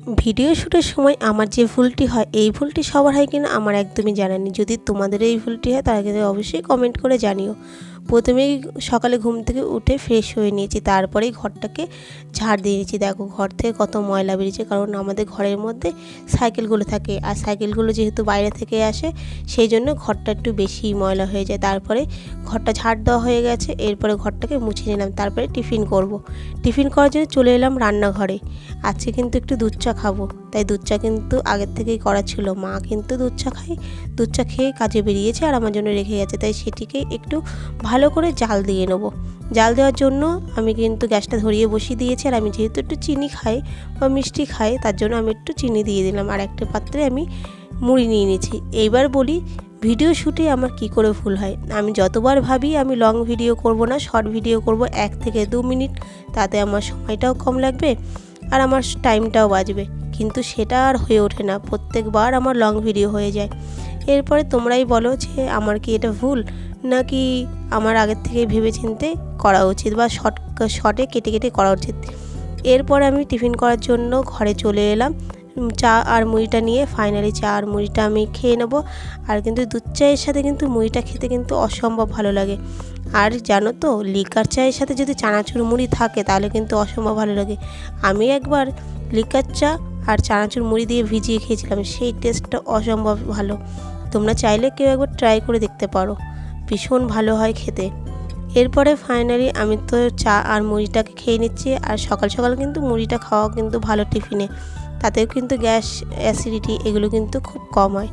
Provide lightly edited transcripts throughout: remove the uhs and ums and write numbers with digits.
Video শ্যুটের সময় আমার যে ভুলটি হয় এই ভুলটি সবার হয় কিনা আমার একদমই জানা নেই। যদি তোমাদের এই ভুলটি হয় তাহলে কিন্তু অবশ্যই কমেন্ট করে জানিও। প্রথমেই সকালে ঘুম থেকে উঠে ফ্রেশ হয়ে নিয়েছি, তারপরেই ঘরটাকে ঝাড় দিয়ে নিয়েছি। দেখো ঘর থেকে কত ময়লা বেরিয়েছে, কারণ আমাদের ঘরের মধ্যে সাইকেলগুলো থাকে, আর সাইকেলগুলো যেহেতু বাইরে থেকে আসে সেই জন্য ঘরটা একটু বেশি ময়লা হয়ে যায়। তারপরে ঘরটা ঝাড় দেওয়া হয়ে গেছে, এরপরে ঘরটাকে মুছে নিলাম। তারপরে টিফিন করার জন্য চলে এলাম রান্নাঘরে। আজকে কিন্তু একটু দুধ চা খাবো, তাই দুধ চা কিন্তু আগের থেকেই করা ছিল। মা কিন্তু দুধ চা খায়, দুধ চা খেয়ে কাজে বেরিয়েছে আর আমার জন্য রেখে গেছে, তাই সেটিকে একটু ভালো করে জাল দিয়ে নেবো। জাল দেওয়ার জন্য আমি কিন্তু গ্যাসটা ধরিয়ে বসিয়ে দিয়েছি, আর আমি যেহেতু একটু চিনি খাই বা মিষ্টি খাই তার জন্য আমি একটু চিনি দিয়ে দিলাম, আর একটা পাত্রে আমি মুড়ি নিয়ে নিয়েছি। এইবার বলি ভিডিও শ্যুটে আমার কি করে ভুল হয়। আমি যতবার ভাবি আমি লং ভিডিও করব না, শর্ট ভিডিও করব 1 থেকে 2 মিনিট, তাতে আমার সময়টাও কম লাগবে আর আমার টাইমটাও বাঁচবে, কিন্তু সেটা আর হয়ে ওঠে না। প্রত্যেকবার আমার লং ভিডিও হয়ে যায়। এরপরে তোমরাই বলো যে আমার কি এটা ভুল, নাকি আমার আগের থেকে ভেবেচিন্তে করা উচিত বা শর্টে কেটে কেটে করা উচিত। এরপর আমি টিফিন করার জন্য ঘরে চলে এলাম। চা আর মুড়িটা নিয়ে ফাইনালি চা আর মুড়িটা আমি খেয়ে নেবো। আর কিন্তু দুধ চায়ের সাথে কিন্তু মুড়িটা খেতে কিন্তু অসম্ভব ভালো লাগে। আর জানো তো, লিকার চায়ের সাথে যদি চানাচুর মুড়ি থাকে তাহলে কিন্তু অসম্ভব ভালো লাগে। আমি একবার লিকার চা আর চানাচুর মুড়ি দিয়ে ভিজিয়ে খেয়েছিলাম, সেই টেস্টটা অসম্ভব ভালো। তোমরা চাইলে কেউ একবার ট্রাই করে দেখতে পারো, ভীষণ ভালো হয় খেতে। এরপরে ফাইনালি আমি তো চা আর মুড়িটাকে খেয়ে নিচ্ছি। আর সকাল সকাল কিন্তু মুড়িটা খাওয়া কিন্তু ভালো টিফিনে, তাতেও কিন্তু গ্যাস অ্যাসিডিটি এগুলো কিন্তু খুব কম হয়।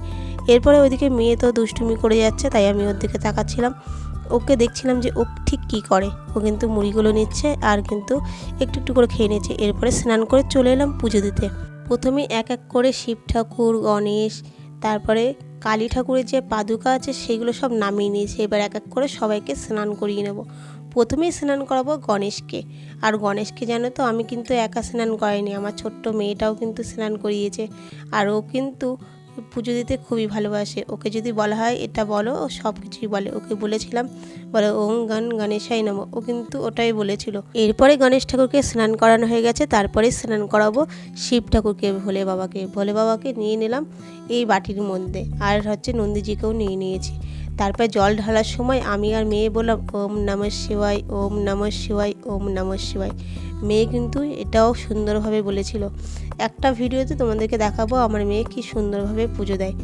এরপরে ওইদিকে মেয়ে তো দুষ্টুমি করে যাচ্ছে, তাই আমি ওর দিকে তাকাচ্ছিলাম, ওকে দেখছিলাম যে ও ঠিক কী করে। ও কিন্তু মুড়িগুলো নিচ্ছে আর কিন্তু একটু একটু করে খেয়ে নিচ্ছে। এরপরে স্নান করে চলে এলাম পুজো দিতে। প্রথমে এক এক করে শিব ঠাকুর, গণেশ, তারপরে কালী ঠাকুরের যে পাদুকা আছে সেগুলো সব নামিয়ে নিয়েছি। এবার এক এক করে সবাইকে স্নান করিয়ে নেব। প্রথমেই স্নান করাবো গণেশকে। আর গণেশকে জানো তো আমি কিন্তু একা স্নান করাইনি, আমার ছোট্ট মেয়েটাও কিন্তু স্নান করিয়েছে। আর ও কিন্তু পুজো দিতে খুবই ভালোবাসে। ওকে যদি বলা হয় এটা বলো, ও সব কিছুই বলে। ওকে বলেছিলাম বলে ওং গণ গণেশাই নমঃ, ও কিন্তু ওটাই বলেছিল। এরপরে গণেশ ঠাকুরকে স্নান করানো হয়ে গেছে, তারপরে স্নান করাবো শিব ঠাকুরকে, ভোলে বাবাকে নিয়ে নিলাম এই বাটির মধ্যে, আর হচ্ছে নন্দীজিকেও নিয়ে নিয়েছি। তারপর জল ঢালার সময় আমি আর মেয়ে বললাম ওম নমঃ শিবায়, ওম নমঃ শিবায়, ওম নমঃ শিবায়। মেয়ে কিন্তু এটাও সুন্দরভাবে বলেছিল। একটা ভিডিওতে তোমাদেরকে দেখাবো আমার মেয়ে কি সুন্দরভাবে পুজো দেয়।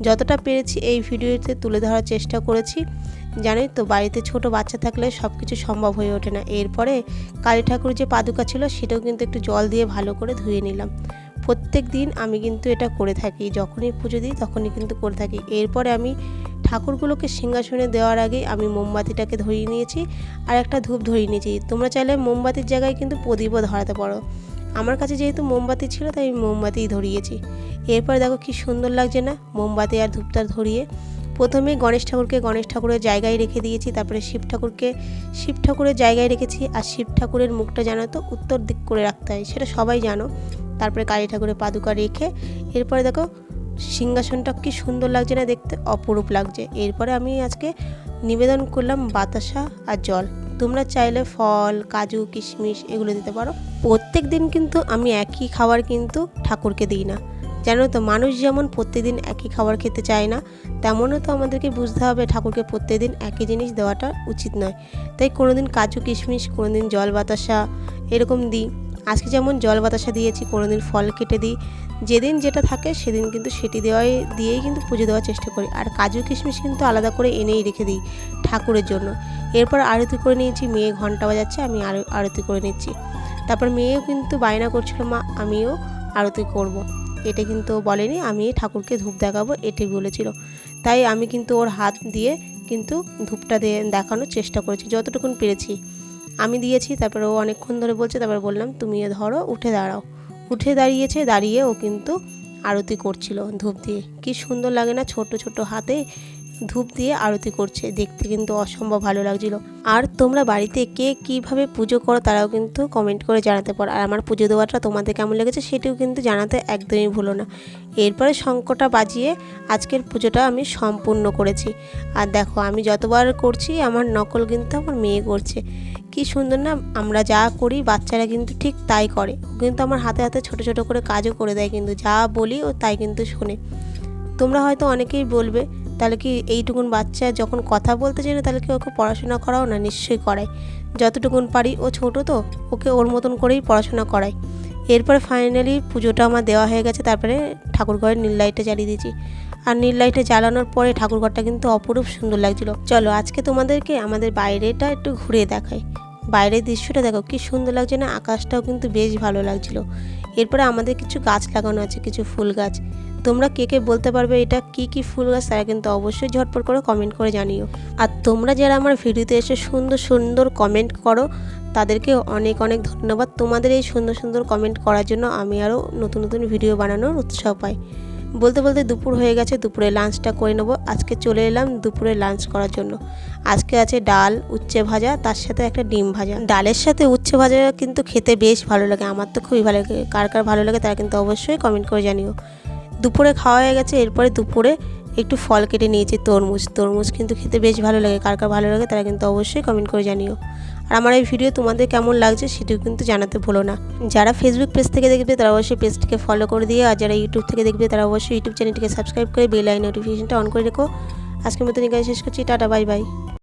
যতটা পেরেছি এই ভিডিওতে তুলে ধরার চেষ্টা করেছি। জানোই তো, বাড়িতে ছোট বাচ্চা থাকলে সব কিছু সম্ভব হয়ে ওঠে না। এরপরে কালী ঠাকুর যে পাদুকা ছিল সেটাও কিন্তু একটু জল দিয়ে ভালো করে ধুয়ে নিলাম। প্রত্যেক দিন আমি কিন্তু এটা করে থাকি, যখনই পুজো দিই তখনই কিন্তু করে থাকি। এরপরে আমি ঠাকুরগুলোকে সিংহাসনে দেওয়ার আগে আমি মোমবাতিটাকে ধরিয়ে নিয়েছি আর একটা ধূপ ধরিয়ে নিয়েছি। তোমরা চাইলে মোমবাতির জায়গায় কিন্তু প্রদীপও ধরাতে পারো। আমার কাছে যেহেতু মোমবাতি ছিল তাই আমি মোমবাতিই ধরিয়েছি। এরপর দেখো কি সুন্দর লাগছে না মোমবাতি আর ধূপটা ধরিয়ে। প্রথমে গণেশ ঠাকুরের জায়গায় রেখে দিয়েছি, তারপরে শিব ঠাকুরের জায়গায় রেখেছি। আর শিব ঠাকুরের মুখটা জানো তো উত্তর দিক করে রাখতে হয়, সেটা সবাই জানো। তারপরে কালী ঠাকুরের পাদুকা রেখে এরপরে দেখো সিংহাসনটা কি সুন্দর লাগছে না দেখতে, অপরূপ লাগছে। এরপরে আমি আজকে নিবেদন করলাম বাতাসা আর জল। তোমরা চাইলে ফল, কাজু, কিশমিশ এগুলো দিতে পারো। প্রত্যেক দিন কিন্তু আমি একই খাবার কিন্তু ঠাকুরকে দিই না, জানো তো। মানুষ যেমন প্রত্যেকদিন একই খাবার খেতে চায় না, তেমনও তো আমাদেরকে বুঝতে হবে ঠাকুরকে প্রত্যেকদিন একই জিনিস দেওয়াটা উচিত নয়। তাই কোনোদিন কাজু কিশমিশ, কোনোদিন জল বাতাসা এরকম দিই। আজকে যেমন জল বাতাসা দিয়েছি, কোনোদিন ফল কেটে দিই। যেদিন যেটা থাকে সেদিন কিন্তু সেটি দিয়েই কিন্তু পুজো দেওয়ার চেষ্টা করি। আর কাজু কিশমিশ কিন্তু আলাদা করে এনেই রেখে দিই ঠাকুরের জন্য। এরপর আরতি করে নিয়েছি, মেয়ে ঘন্টা বাজাচ্ছে, আমি আরতি করে নিচ্ছি। তারপর মেয়েও কিন্তু বায়না করছিল মা আমিও আরতি করব। এটা কিন্তু বলেনি, আমি ঠাকুরকে ধূপ দেখাবো এটাই বলেছিল। তাই আমি কিন্তু ওর হাত দিয়ে কিন্তু ধূপটা দেখানোর চেষ্টা করেছি যতটুকুন পেরেছি। আমি দিয়েছি, তারপরে ও অনেকক্ষণ ধরে বলছে, তারপরে বললাম তুমিও ধরো, উঠে দাঁড়াও। উঠে দাঁড়িয়ে ও কিন্তু আরতি করছিল ধূপ দিয়ে। কি সুন্দর লাগে না, ছোট ছোট হাতে ধূপ দিয়ে আরতি করছে, দেখতে কিন্তু অসম্ভব ভালো লাগছিল। আর তোমরা বাড়িতে কে কীভাবে পুজো করো তারাও কিন্তু কমেন্ট করে জানাতে পারো। আর আমার পুজো দেওয়াটা তোমাদের কেমন লেগেছে সেটিও কিন্তু জানাতে একদমই ভুলো না। এরপরে শঙ্খটা বাজিয়ে আজকের পুজোটা আমি সম্পূর্ণ করেছি। আর দেখো আমি যতবার করছি আমার নকল কিন্তু আমার মেয়ে করছে। কি সুন্দর না, আমরা যা করি বাচ্চারা কিন্তু ঠিক তাই করে। ও কিন্তু আমার হাতে হাতে ছোট ছোট করে কাজও করে দেয়, কিন্তু যা বলি ও তাই কিন্তু শোনে। তোমরা হয়তো অনেকেই বলবে তাহলে কি এইটুকুন বাচ্চা যখন কথা বলতে চায় না তাহলে কি ওকে পড়াশোনা করাও না? নিশ্চয়ই করাই, যতটুকুন পারি। ও ছোট তো, ওকে ওর মতন করেই পড়াশোনা করাই। এরপরে ফাইনালি পুজোটা আমার দেওয়া হয়ে গেছে, তারপরে ঠাকুরঘরের নীল লাইটটা জ্বালিয়ে দিয়েছি। আর নীল লাইটটা জ্বালানোর পরে ঠাকুরঘরটা কিন্তু অপরূপ সুন্দর লাগছিলো। চলো আজকে তোমাদেরকে আমাদের বাইরেটা একটু ঘুরিয়ে দেখাই। বাইরের দৃশ্যটা দেখো কি সুন্দর লাগছে না, আকাশটাও কিন্তু বেশ ভালো লাগছিলো। এরপরে আমাদের কিছু গাছ লাগানো আছে, কিছু ফুল গাছ। তোমরা কে কে বলতে পারবে এটা কি কি ফুল গাছ, তারা কিন্তু অবশ্যই ঝটপট করে কমেন্ট করে জানিও। আর তোমরা যারা আমার ভিডিওতে এসে সুন্দর সুন্দর কমেন্ট করো তাদেরকে অনেক অনেক ধন্যবাদ। তোমাদের এই সুন্দর সুন্দর কমেন্ট করার জন্য আমি আরও নতুন নতুন ভিডিও বানানোর উৎসাহ পাই। বলতে বলতে দুপুর হয়ে গেছে, দুপুরে লাঞ্চটা করে নেবো। আজকে চলে এলাম দুপুরে লাঞ্চ করার জন্য। আজকে আছে ডাল, উচ্ছে ভাজা, তার সাথে একটা ডিম ভাজা। ডালের সাথে উচ্ছে ভাজা কিন্তু খেতে বেশ ভালো লাগে, আমার তো খুবই ভালো লাগে। কার কার ভালো লাগে তারা কিন্তু অবশ্যই কমেন্ট করে জানিও। দুপুরে খাওয়া হয়ে গেছে, এরপরে দুপুরে একটু ফল কেটে নিয়েছি, তরমুজ কিন্তু খেতে বেশ ভালো লাগে। কার কার ভালো লাগে তারা কিন্তু অবশ্যই কমেন্ট করে জানিও। আর আমার এই ভিডিও তোমাদের কেমন লাগছে সেটিও কিন্তু জানাতে ভুলো না। যারা ফেসবুক পেজ থেকে দেখবে তারা অবশ্যই পেজটিকে ফলো করে দিয়ে, আর যারা ইউটিউব থেকে দেখবে তারা অবশ্যই ইউটিউব চ্যানেলটিকে সাবস্ক্রাইব করে বেল আইকন নোটিফিকেশনটা অন করে রেখো। আজকের মতো এখানে শেষ করছি, টাটা বাই বাই।